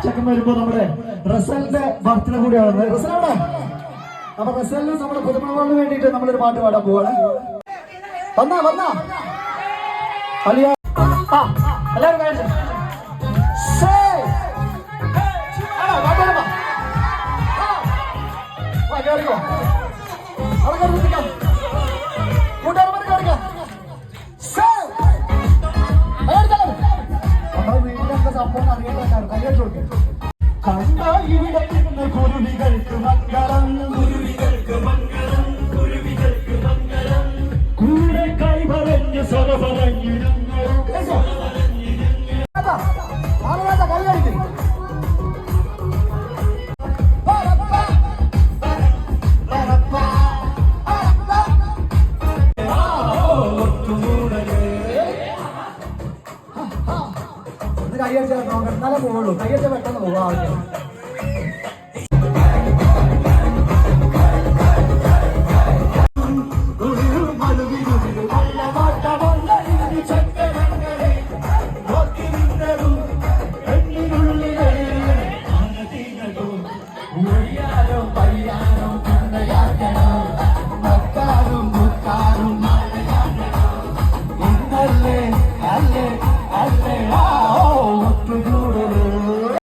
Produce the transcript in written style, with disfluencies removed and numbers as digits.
ചെക്കൻ വരുമ്പോ നമ്മുടെ റസലിന്റെ ബർത്ത്ഡേ കൂടിയാണ്. റസലാണ്. അപ്പൊ റസലിന് നമ്മുടെ പുതുമണവാളിന് വേണ്ടിയിട്ട് നമ്മളൊരു പാട്ട് പാടാൻ പോവാണ്. വന്നാ അലിയ എല്ലാവരും കഴിച്ചു സംഭവം അറിയാൻ കയ്യോട്ട് കണ്ട ഇവിടെ കുരുവികൾക്ക് മംഗളം കൂടെ കൈപറഞ്ഞ് കയ്യടിച്ചാൽ നോക്കാം എന്നാലേ പോവുള്ളൂ. കയ്യടിച്ചാൽ പെട്ടെന്ന് പോകാം.